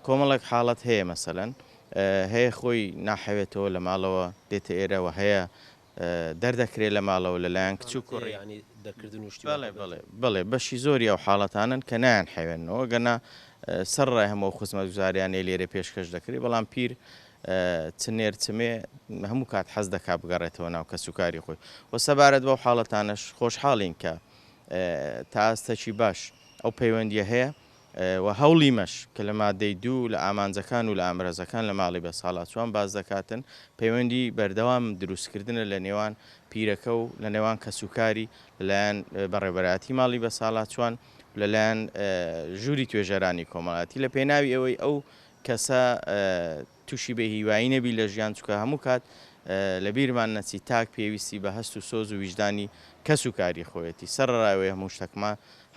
کۆمەڵێک حاڵەت هەیە مەسەلەن هەیە خۆی ناحەوێتەوە لە ماڵەوە دێتە ئێرەوە هەیە دەردەکرێت لە ماڵەوە لەلایەن کچ و کوڕی بڵێ بەشی زۆری ئەو حاڵەتانن کە نایان حەوێنەوە گەنا سەرڕای هەموو خزمەت گوزاریانەی لێرە پێشکەش دەکرێت بەڵام پیر چنێر چمێ هەموو کات حەز دەکات بگەڕێتەوە ناو کە سوکاری خۆی وە سەبارەت بەو حاڵەتانش خۆشحاڵین کە تا ئاستەکی باش ئەو پەیوەندیە هەیە و هەوڵیمەش کە لە مادەی دوو لە ئامانجەکان و لە ئامرەزەکان لە ماڵی بە ساڵات چوان باز دەکاتن پەیوەندی بەردەوام دروستکردنە لە نێوان پیرەکە و لە نێوان کەسوکاری لەلایەن بەڕێبەراتی ماڵی بە ساڵات چوان لەلایەن ژووری توێژەرانی کۆمەڵاتی لە پێناوی ئەوەی ئەو کەسە تووشی بە هیوایی نەبی لە ژیان چکە هەموو کات لە بیرمان نەچی تاک پێویستی بە هەست و سۆز و ویژدانی کەسوکاری خۆیەتی سەرڕاوێ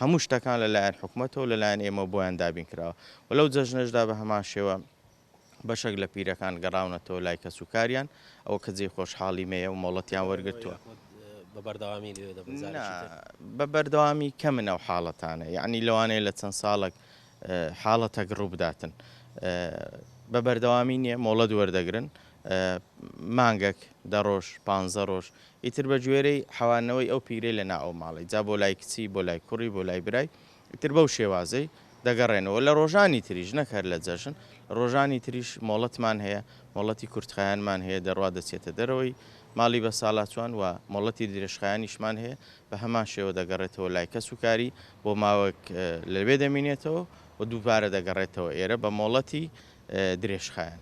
هەموو شتەکان لەلایەن حکوومەتەوە لەلایەن ئێمە بۆیان دابین کراوە و لەو جەژنەشدا بە هەمان شێوە بەشێک لە پیرەکان گەڕاونەتەوە لای کەسوکاریان ئەوە کە جێ خۆشحاڵی مەیە و مۆڵەتیان وەرگرتووە بە بەردەوامی کە من ئەو حاڵەتانە یعنی لەوانەیە لە چەند ساڵێک حاڵەتەک ڕوو بداتن بە بەردەوامی نییە مۆڵەت وەردەگرن مانگێک دە ڕۆژ 15 ڕۆژ ئیتر بە گوێرەی حەوانەوەی ئەو پیرەی لە ناو ماڵی جا بۆ لای کچی بۆ لای کوڕی بۆ لای برای ئیتر بەو شێوازەی دەگەڕێنەوە لە ڕۆژانی تریش نەکەر لە جەژن ڕۆژانی تریش مۆڵەتمان هەیە مۆڵەتی کورتخایانمان هەیە دەڕوا دەچێتە دەرەوەی ماڵی بە ساڵاتوان و مۆڵەتی درێژخایانیشمان هەیە بە هەمان شێوە دەگەڕێتەوە لای کەسوکاری بۆ ماوەک لەوێ دەمینێتەوە و دووبارە دەگەڕێتەوە ئێرە بە مۆڵەتی درێژخایان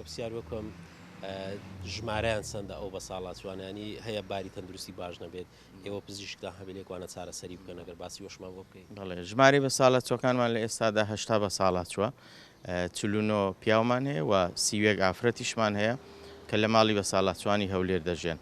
پرسیار وەکۆم ژمارەیان چەندە ئەو بە ساڵاتوانانی هەیە باری تەندروستی باش نەبێت ئێوە پزیشکدا هەبێتێکوانە چارەسەری بکەن ئەگەر باسی وەشمان بۆ بکەین بەڵێ ژماری بە ساڵاتچۆکانمان لە ئێستادا هەشتا بە ساڵات چووە 49 پیاومان هەیە و 30 ئافرەتیشمان هەیە کە لە ماڵی بە ساڵاتچوانی هەولێر دەژێن